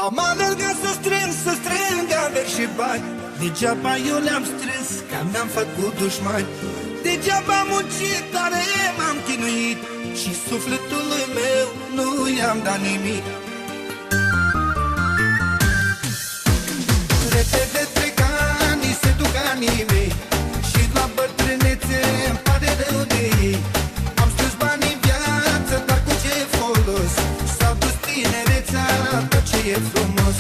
Am alergat să strâng averi și bani. Degeaba eu le-am strâns, că mi-am făcut dușmani. Degeaba am muncit, tare m-am chinuit, și sufletului meu nu i-am dat nimic. Repede trec ani, se duc anii mei, și la bătrânețe îmi pare rău de ei. Am strâns bani în viață, dar cu ce folos? S-a dus tinerețea, tot ce e frumos.